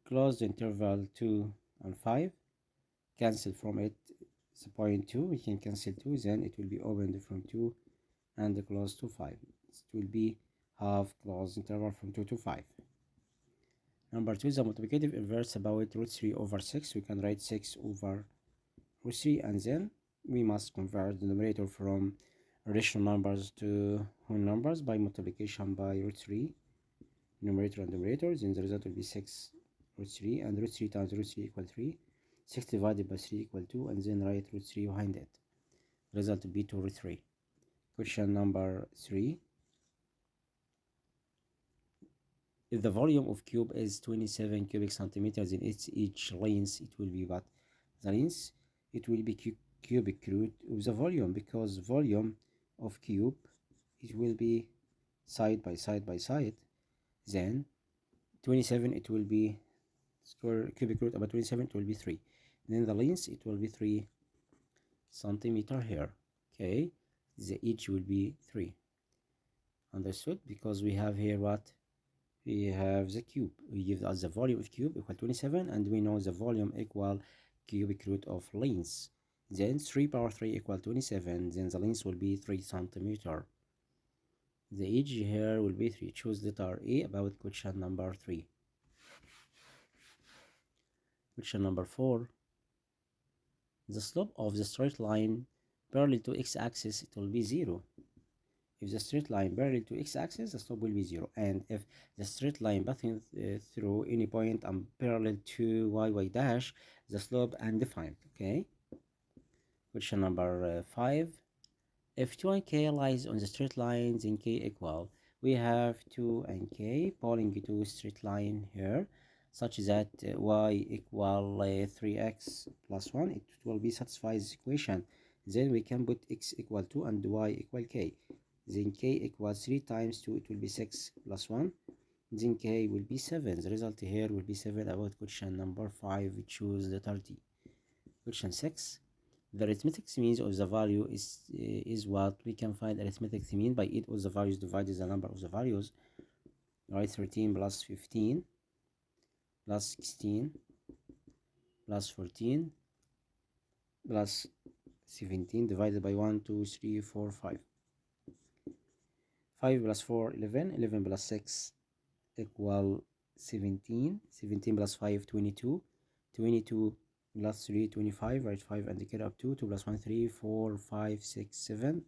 closed interval 2 and 5, cancel from it the point 2, we can cancel 2, then it will be opened from 2 and closed to 5. It will be half closed interval from 2 to 5. Number 2, the multiplicative inverse about root 3 over 6. We can write 6 over root 3, and then we must convert the numerator from rational numbers to whole numbers by multiplication by root 3, numerator and numerator. Then the result will be 6 root 3, and root 3 times root 3 equal 3. 6 divided by 3 equal 2, and then write root 3 behind it. Result will be 2 root 3. Question number 3. If the volume of cube is 27 cubic centimeters in each length, it will be what? The length, it will be cubic root of the volume, because volume of cube, it will be side by side by side. Then 27, it will be square cubic root about 27, it will be 3. Then the length, it will be 3 centimeter here. Okay, the each will be 3. Understood? Because we have here what? We have the cube. We give us the volume of cube equal 27, and we know the volume equal cubic root of length. Then 3 power 3 equal 27. Then the length will be 3 centimeter. The edge here will be 3. Choose letter A about question number 3. Question number 4. The slope of the straight line parallel to x-axis, it will be 0. If the straight line parallel to x-axis, the slope will be 0. And if the straight line passing through any point and parallel to y dash, the slope undefined. Okay. Question number 5. If 2 and k lies on the straight line, then k equal. We have 2 and k falling to a straight line here, such that y equal 3x plus 1. It will be satisfies this equation. Then we can put x equal 2 and y equal k. Then k equals 3 times 2, it will be 6 plus 1. Then k will be 7. The result here will be 7 about question number 5. We choose letter D. Question 6. The arithmetic mean of the value is what? We can find arithmetic mean by each of the values divided the number of the values. Right, 13 plus 15 plus 16 plus 14 plus 17 divided by 1, 2, 3, 4, 5. 5 plus 4, 11. 11 plus 6 equal 17. 17 plus 5, 22. 22 plus 3, 25. Write 5 and carry up 2. 2 plus 1, 3, 4, 5, 6, 7.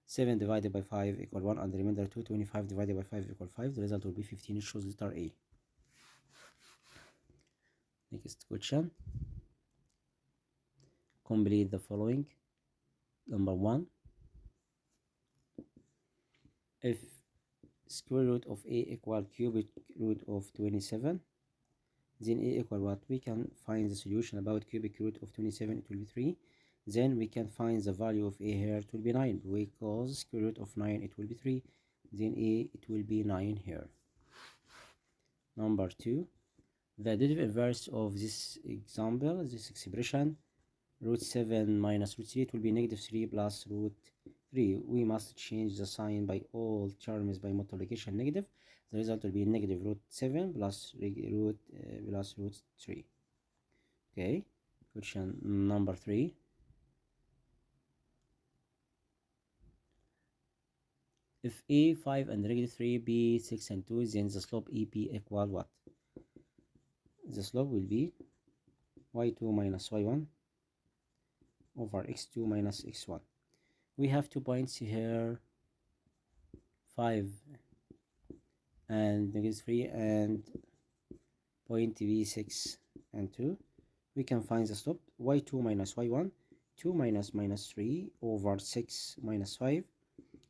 7 divided by 5 equal 1, and the remainder 2. 25 divided by 5 equal 5. The result will be 15. Choose letter A. Next question. Complete the following. Number 1. If square root of a equal cubic root of 27, then a equal what? We can find the solution about cubic root of 27, it will be 3. Then we can find the value of a here, it will be 9, because square root of 9, it will be 3. Then a, it will be 9 here. Number 2. The derivative inverse of this example, this expression, root 7 minus root 3, it will be negative 3 plus root 3. We must change the sign by all terms by multiplication negative. The result will be negative root 7 plus root 3. Okay. Question number 3. If a 5 and negative 3, b 6 and 2, then the slope ep equal what? The slope will be y2 minus y1 over x2 minus x1. We have 2 points here, 5 and negative 3, and point b 6 and 2. We can find the slope y2 minus y1, 2 minus minus 3 over 6 minus 5.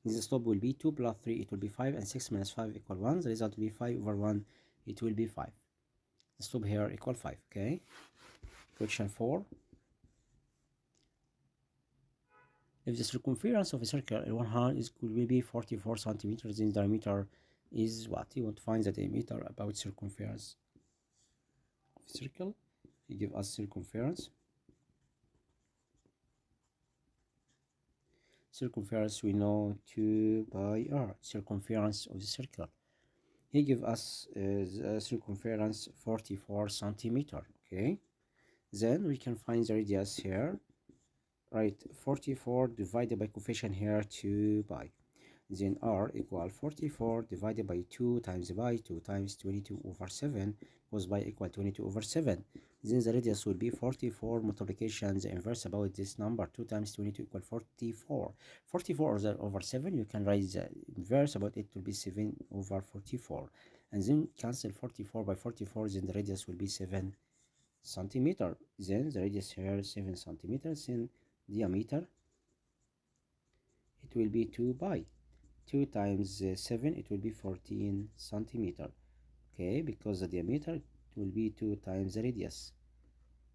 The slope will be 2 plus 3, it will be 5, and 6 minus 5 equal 1. The result will be 5 over 1, it will be 5. The slope here equal 5. Okay. Question 4. If the circumference of a circle in one hand will be 44 centimeters, then the diameter is what? You want to find the diameter about circumference of a circle. You give us circumference. Circumference we know 2 pi r, circumference of the circle. he give us the circumference 44 centimeter. Okay, then we can find the radius here. Right, 44 divided by coefficient here 2 pi. Then r equal 44 divided by 2 times pi, 2 times 22 over 7, because pi equal 22 over 7. Then the radius will be 44 multiplication the inverse about this number, 2 times 22 equal 44. 44 over 7, you can write the inverse about it will be 7 over 44. And then cancel 44 by 44, then the radius will be 7 centimeter. Then the radius here 7 centimeters, then diameter it will be 2 pi. 2 times 7 it will be 14 centimeter. Okay, because the diameter it will be 2 times the radius.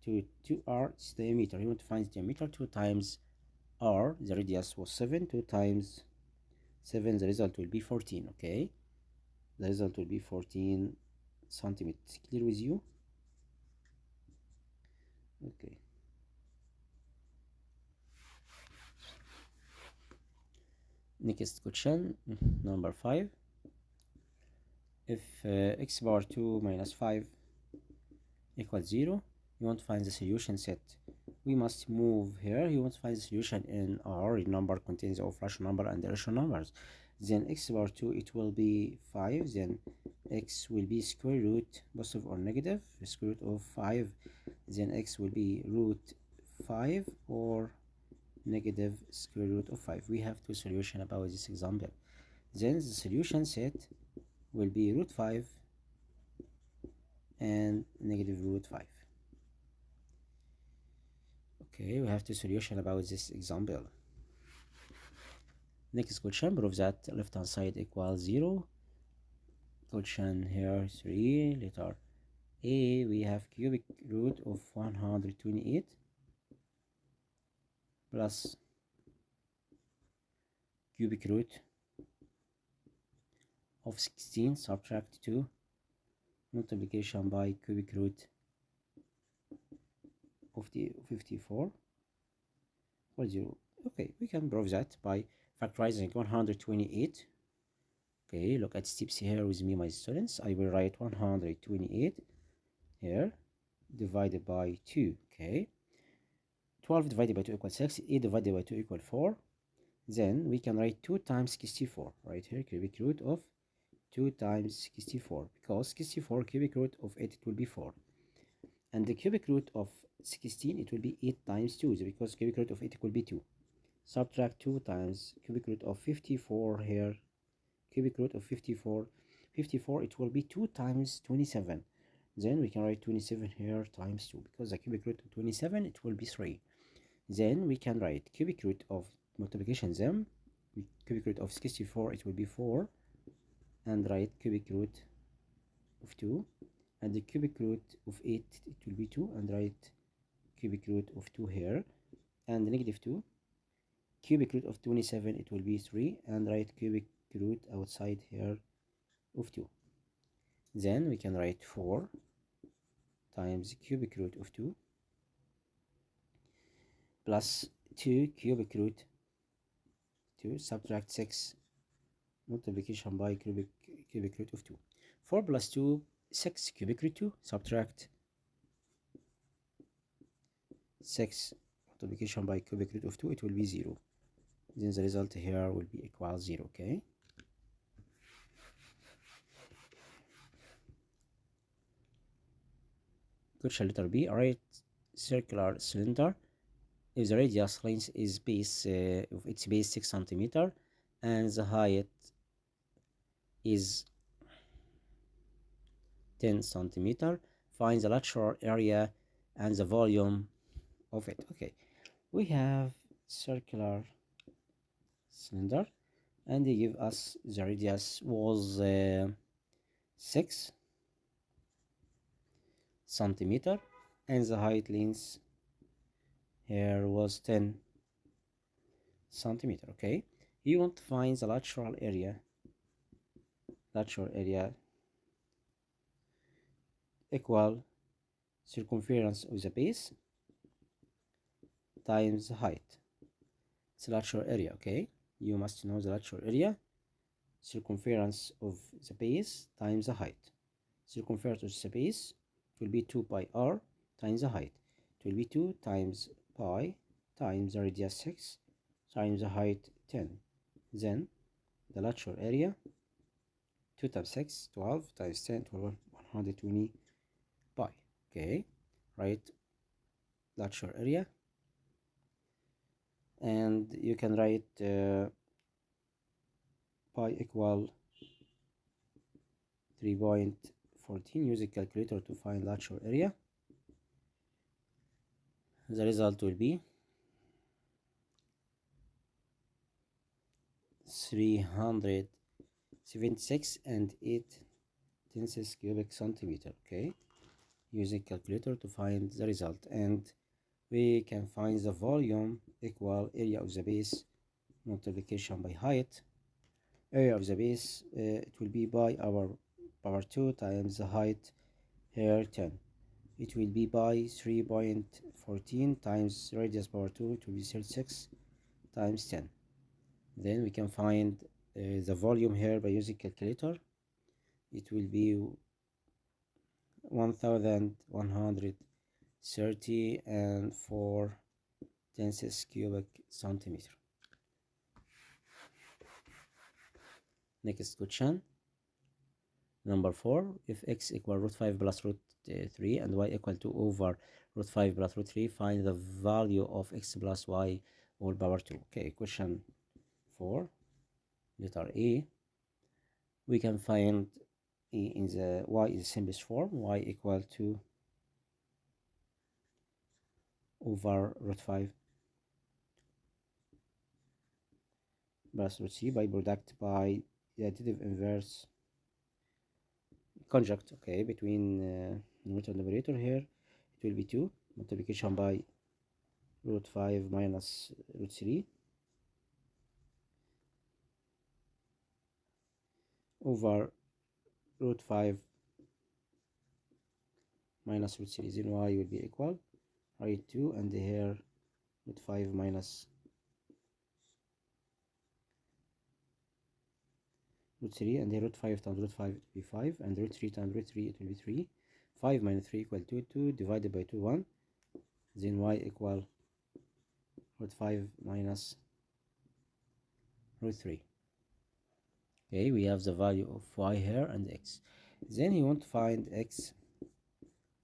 2r is diameter. You want to find the diameter, 2 times r, the radius was 7, 2 times 7, the result will be 14. Okay, the result will be 14 centimeters. Clear with you? Okay. Next question, number 5. If x power 2 minus 5 equals 0, you want to find the solution set. We must move here. You want to find the solution in R. Number contains of rational number and irrational numbers. Then x power 2 it will be 5. Then x will be square root, positive or negative, square root of 5. Then x will be root 5 or negative square root of 5. We have two solutions about this example. Then the solution set will be root 5 and negative root 5. Okay, we have two solutions about this example. Next question, prove that left hand side equals 0. Question here 3, letter A, we have cubic root of 128 plus cubic root of 16 subtract 2 multiplication by cubic root of the 54 or 0. Okay, we can prove that by factorizing 128. Okay, look at steps here with me, my students. I will write 128 here divided by 2. Okay, 12 divided by 2 equals 6, 8 divided by 2 equals 4. Then we can write 2 times 64 right here, cubic root of 2 times 64, because 64 cubic root of 8 it will be 4, and the cubic root of 16 it will be 8 times 2, because cubic root of 8 will be 2. Subtract 2 times cubic root of 54 here, cubic root of 54 it will be 2 times 27. Then we can write 27 here times 2, because the cubic root of 27 it will be 3. Then we can write cubic root of multiplication them, cubic root of 64 it will be 4, and write cubic root of 2, and the cubic root of 8 it will be 2, and write cubic root of 2 here, and negative 2, cubic root of 27 it will be 3, and write cubic root outside here of 2. Then we can write 4 times cubic root of 2 plus 2 cubic root 2 subtract 6 multiplication by cubic root of 2. 4 plus 2, 6 cubic root 2 subtract 6 multiplication by cubic root of 2, it will be 0. Then the result here will be equal 0. Okay, question letter B, write circular cylinder if the radius length is base of its base 6 centimeter and the height is 10 centimeter, find the lateral area and the volume of it. Okay, we have circular cylinder and they give us the radius was 6 centimeter and the height length here was 10 centimeter. Okay, you want to find the lateral area equal circumference of the base times height. It's lateral area. Okay, you must know the lateral area. circumference of the base times the height. Circumference of the base will be 2 pi r times the height. It will be 2 times pi times the radius 6 times the height 10. Then the lateral area 2 times 6, 12 times 10, 120 pi. Okay, write lateral area, and you can write pi equal 3.14. Use a calculator to find lateral area. The result will be 376 and 8 tenths cubic centimeter. Okay, using calculator to find the result, and we can find the volume equal area of the base multiplication by height. Area of the base it will be by our power 2 times the height here 10. It will be by 3.14 times radius power 2. It will be 36 times 10. Then we can find the volume here by using calculator. It will be 1130 and 4 tenths cubic centimeter. Next question, number 4. If x equal root 5 plus root 3 and y equal to over root 5 plus root 3, find the value of x plus y all power 2. Okay, question 4, letter A. We can find in the y is the simplest form, y equal to over root 5 plus root 3 by product by the additive inverse conjunct, okay, between numerator and numerator. Here it will be 2 multiplication by root 5 minus root 3 over root 5 minus root 3. Then y will be equal, write 2, and here root 5 minus root 3, and here root 5 times root 5 it will be 5, and root 3 times root 3 it will be 3. 5 minus 3 equal to 2 divided by 2, 1. Then y equal root 5 minus root 3. Okay, we have the value of y here and x. Then you want to find x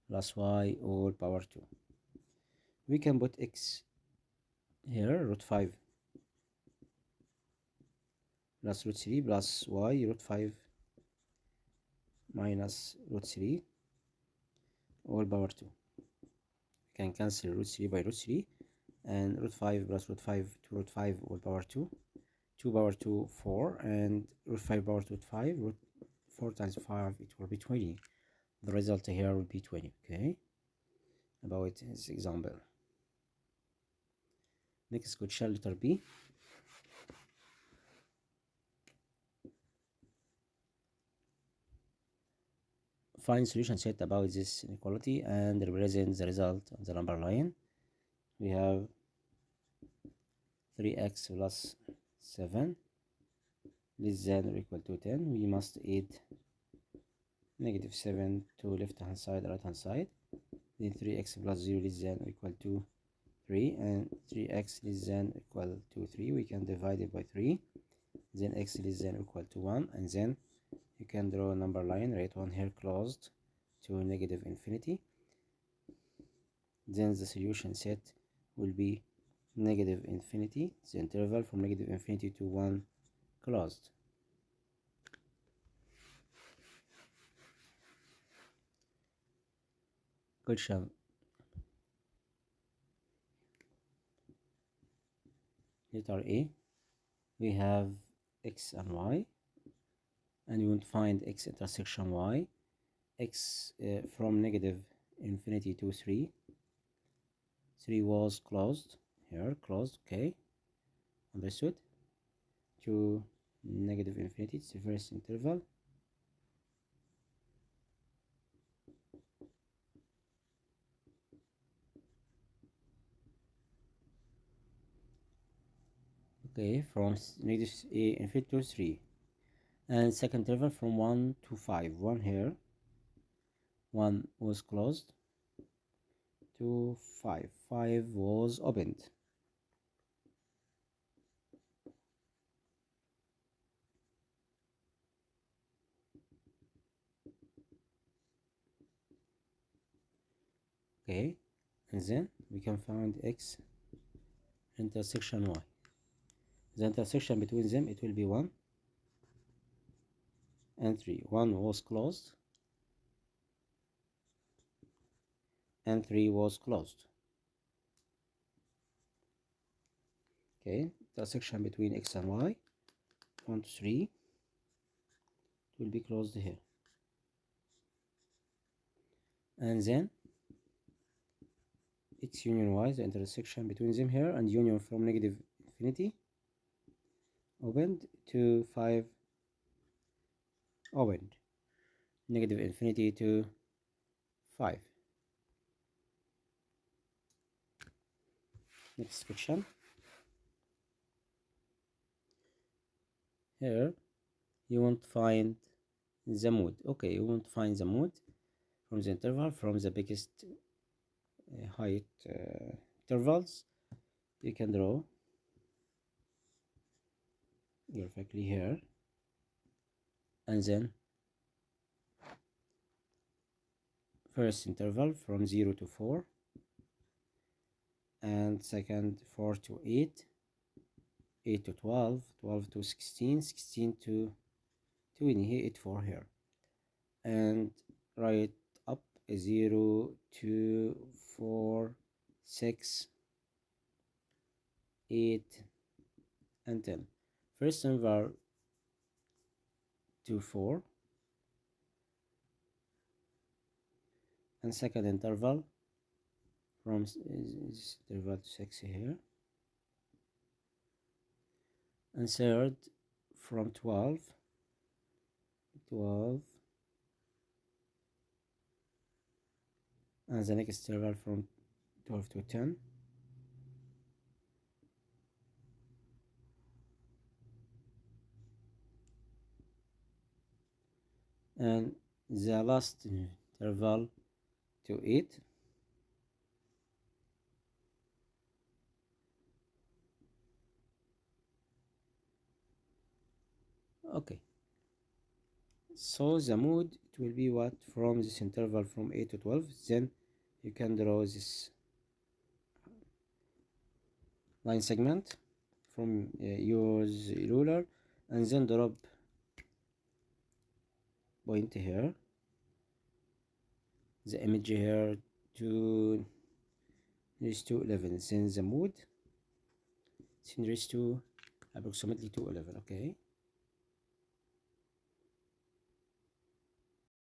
plus y all power 2. We can put x here, root 5 plus root 3 plus y root 5 minus root 3 all power 2. We can cancel root 3 by root 3, and root 5 plus root 5 to root 5 all power 2. 2 power 2, 4, and root 5 power 2, 5. Root 4 times 5 it will be 20. The result here will be 20. Okay, about this example. Next question, letter B. Find solution set about this inequality and represent the result on the number line. We have 3x plus 7 less than or equal to 10. We must add negative 7 to left hand side, right hand side. Then 3x plus 0 less than or equal to 3, and 3x less than or equal to 3. We can divide it by 3. Then x less than or equal to 1, and then you can draw a number line, write 1 here closed to negative infinity. Then the solution set will be negative infinity, the interval from negative infinity to 1 closed. Question. Letter A. We have x and y, and we want to find x intersection y. X from negative infinity to 3. 3 was closed here, closed. Okay, understood. To negative infinity, it's the first interval. Okay, from negative infinity to 3. and second interval from 1 to 5. 1 here, 1 was closed, to 5, 5 was opened. Okay, and then we can find x intersection y. The intersection between them, it will be 1 and 3. 1 was closed and 3 was closed. Okay, intersection between x and y, 1 to 3, it will be closed here. And then x union y, the intersection between them here, and union from negative infinity, opened, to 5, opened, negative infinity to 5. Next section. Here you want to find the mode. Okay, you want to find the mode from the interval, from the biggest height intervals. You can draw perfectly here, and then first interval from 0 to 4, and second 4 to 8, 8 to 12, 12 to 16, 16 to 20, 8 4 here, and right up 0, 2, 4, 6, 8, and 10. First interval to 4, and second interval from this interval to 6 here, and third from 12, and the next interval from 12 to 10, and the last interval to 8. Okay, so the mode, it will be what, from this interval from 8 to 12. Then you can draw this line segment from use ruler, and then drop point here, the image here, to reach to 11. Then the mode, reach to approximately to 11. Okay,